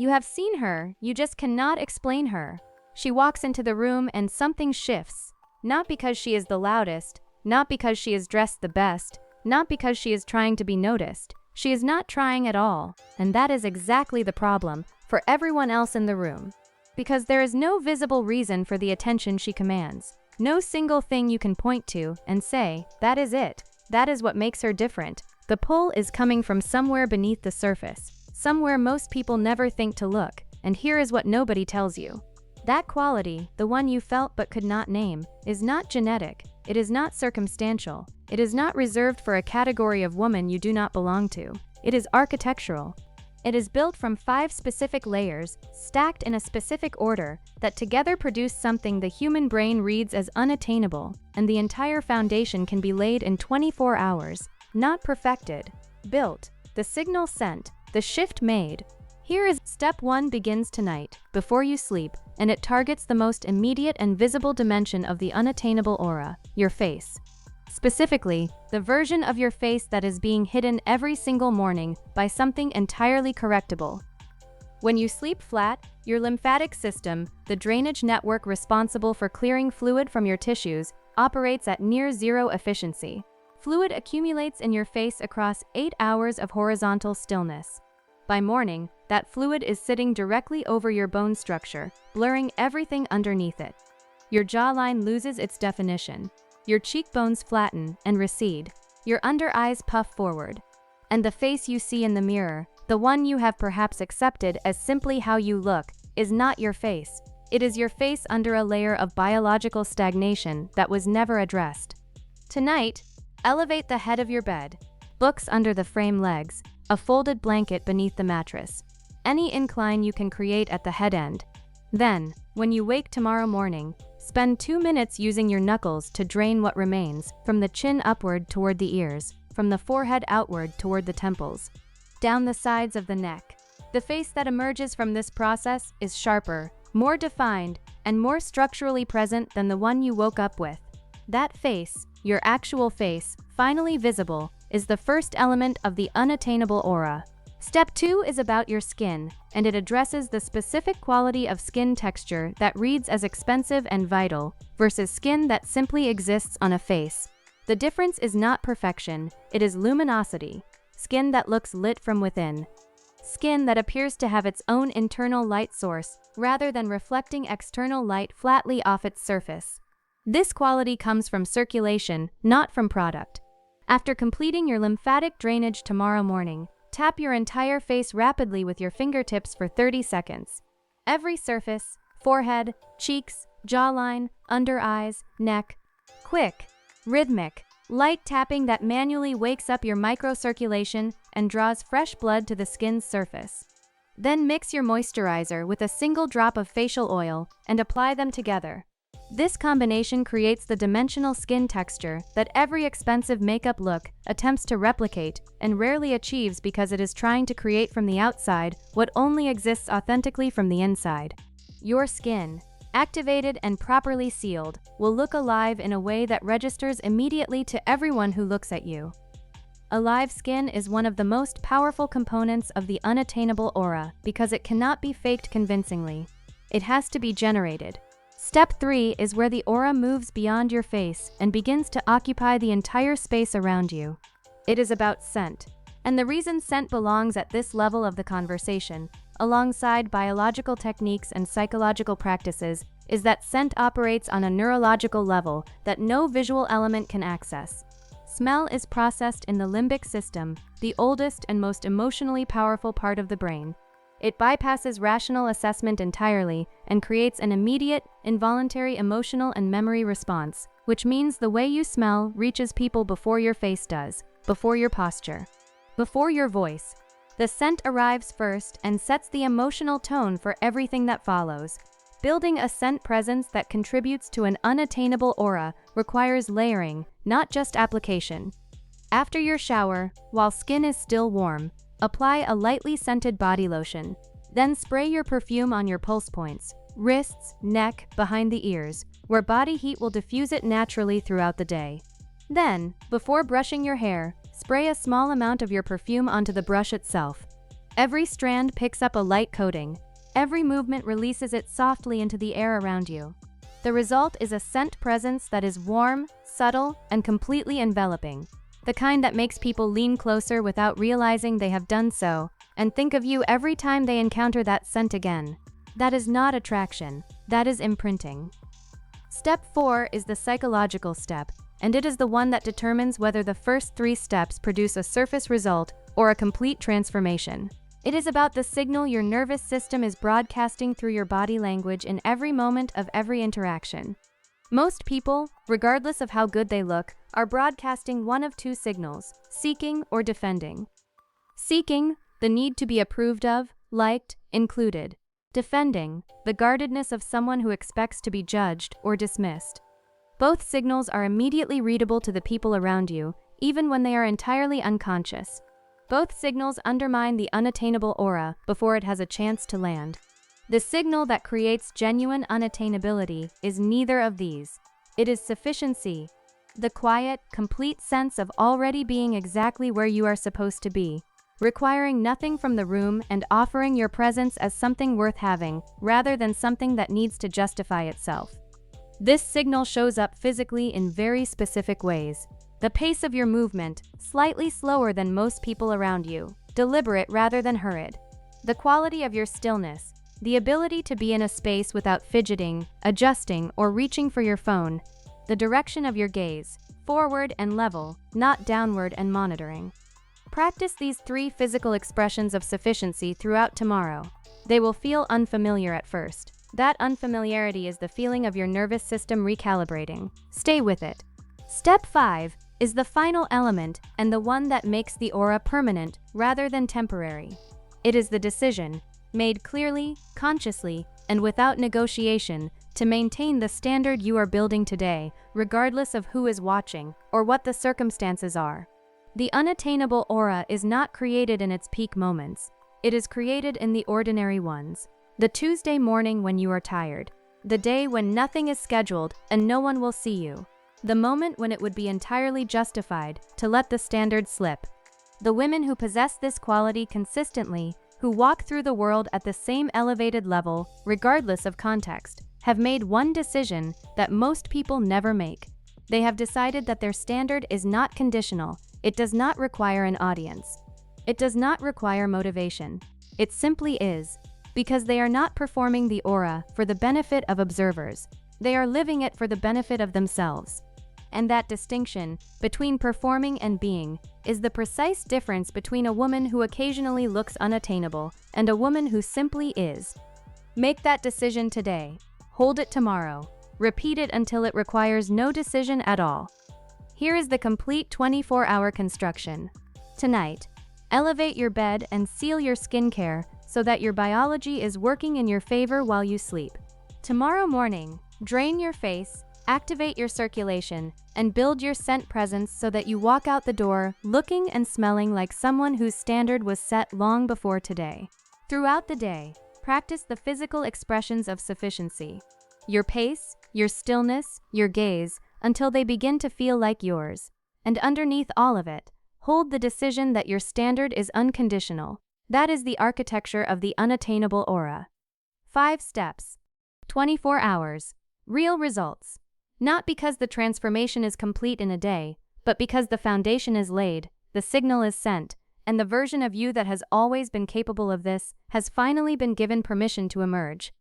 You have seen her, you just cannot explain her. She walks into the room and something shifts. Not because she is the loudest, not because she is dressed the best, not because she is trying to be noticed. She is not trying at all, and that is exactly the problem for everyone else in the room. Because there is no visible reason for the attention she commands. No single thing you can point to and say, that is it. That is what makes her different. The pull is coming from somewhere beneath the surface, somewhere most people never think to look, and here is what nobody tells you. That quality, the one you felt but could not name, is not genetic, it is not circumstantial, it is not reserved for a category of woman you do not belong to. It is architectural. It is built from 5 specific layers, stacked in a specific order, that together produce something the human brain reads as unattainable, and the entire foundation can be laid in 24 hours. Not perfected, built, the signal sent, the shift made. Here is step 1 begins tonight, before you sleep, and it targets the most immediate and visible dimension of the unattainable aura, your face. Specifically, the version of your face that is being hidden every single morning by something entirely correctable. When you sleep flat, your lymphatic system, the drainage network responsible for clearing fluid from your tissues, operates at near zero efficiency. Fluid accumulates in your face across 8 hours of horizontal stillness. By morning, that fluid is sitting directly over your bone structure, blurring everything underneath it. Your jawline loses its definition. Your cheekbones flatten and recede. Your under eyes puff forward. And the face you see in the mirror, the one you have perhaps accepted as simply how you look, is not your face. It is your face under a layer of biological stagnation that was never addressed. Tonight, elevate the head of your bed. Books under the frame legs, a folded blanket beneath the mattress. Any incline you can create at the head end. Then, when you wake tomorrow morning, spend 2 minutes using your knuckles to drain what remains, from the chin upward toward the ears, from the forehead outward toward the temples, down the sides of the neck. The face that emerges from this process is sharper, more defined, and more structurally present than the one you woke up with. That face, your actual face, finally visible, is the first element of the unattainable aura. Step 2 is about your skin, and it addresses the specific quality of skin texture that reads as expensive and vital, versus skin that simply exists on a face. The difference is not perfection, it is luminosity. Skin that looks lit from within. Skin that appears to have its own internal light source, rather than reflecting external light flatly off its surface. This quality comes from circulation, not from product. After completing your lymphatic drainage tomorrow morning, tap your entire face rapidly with your fingertips for 30 seconds. Every surface, forehead, cheeks, jawline, under eyes, neck. Quick, rhythmic, light tapping that manually wakes up your microcirculation and draws fresh blood to the skin's surface. Then mix your moisturizer with a single drop of facial oil and apply them together. This combination creates the dimensional skin texture that every expensive makeup look attempts to replicate and rarely achieves because it is trying to create from the outside what only exists authentically from the inside. Your skin, activated and properly sealed, will look alive in a way that registers immediately to everyone who looks at you. Alive skin is one of the most powerful components of the unattainable aura because it cannot be faked convincingly. It has to be generated. Step 3 is where the aura moves beyond your face and begins to occupy the entire space around you. It is about scent. And the reason scent belongs at this level of the conversation, alongside biological techniques and psychological practices, is that scent operates on a neurological level that no visual element can access. Smell is processed in the limbic system, the oldest and most emotionally powerful part of the brain. It bypasses rational assessment entirely and creates an immediate, involuntary emotional and memory response, which means the way you smell reaches people before your face does, before your posture, before your voice. The scent arrives first and sets the emotional tone for everything that follows. Building a scent presence that contributes to an unattainable aura requires layering, not just application. After your shower, while skin is still warm, apply a lightly scented body lotion. Then spray your perfume on your pulse points, wrists, neck, behind the ears, where body heat will diffuse it naturally throughout the day. Then, before brushing your hair, spray a small amount of your perfume onto the brush itself. Every strand picks up a light coating. Every movement releases it softly into the air around you. The result is a scent presence that is warm, subtle, and completely enveloping. The kind that makes people lean closer without realizing they have done so, and think of you every time they encounter that scent again. That is not attraction, that is imprinting. Step 4 is the psychological step, and it is the one that determines whether the first 3 steps produce a surface result or a complete transformation. It is about the signal your nervous system is broadcasting through your body language in every moment of every interaction. Most people, regardless of how good they look, are broadcasting one of 2 signals: seeking or defending. Seeking, the need to be approved of, liked, included. Defending, the guardedness of someone who expects to be judged or dismissed. Both signals are immediately readable to the people around you, even when they are entirely unconscious. Both signals undermine the unattainable aura before it has a chance to land. The signal that creates genuine unattainability is neither of these. It is sufficiency, the quiet, complete sense of already being exactly where you are supposed to be, requiring nothing from the room and offering your presence as something worth having, rather than something that needs to justify itself. This signal shows up physically in very specific ways. The pace of your movement, slightly slower than most people around you, deliberate rather than hurried. The quality of your stillness, the ability to be in a space without fidgeting, adjusting, or reaching for your phone. The direction of your gaze, forward and level, not downward and monitoring. Practice these 3 physical expressions of sufficiency throughout tomorrow. They will feel unfamiliar at first. That unfamiliarity is the feeling of your nervous system recalibrating. Stay with it. Step 5 is the final element and the one that makes the aura permanent rather than temporary. It is the decision, made clearly, consciously, and without negotiation, to maintain the standard you are building today, regardless of who is watching or what the circumstances are. The unattainable aura is not created in its peak moments. It is created in the ordinary ones. The Tuesday morning when you are tired. The day when nothing is scheduled and no one will see you. The moment when it would be entirely justified to let the standard slip. The women who possess this quality consistently, who walk through the world at the same elevated level, regardless of context, have made one decision that most people never make. They have decided that their standard is not conditional. It does not require an audience. It does not require motivation. It simply is. Because they are not performing the aura for the benefit of observers. They are living it for the benefit of themselves. And that distinction between performing and being is the precise difference between a woman who occasionally looks unattainable and a woman who simply is. Make that decision today. Hold it tomorrow. Repeat it until it requires no decision at all. Here is the complete 24-hour construction. Tonight, elevate your bed and seal your skincare so that your biology is working in your favor while you sleep. Tomorrow morning, drain your face, activate your circulation, and build your scent presence so that you walk out the door looking and smelling like someone whose standard was set long before today. Throughout the day, practice the physical expressions of sufficiency. Your pace, your stillness, your gaze, until they begin to feel like yours. And underneath all of it, hold the decision that your standard is unconditional. That is the architecture of the unattainable aura. 5 steps. 24 hours. Real results. Not because the transformation is complete in a day, but because the foundation is laid, the signal is sent, and the version of you that has always been capable of this has finally been given permission to emerge.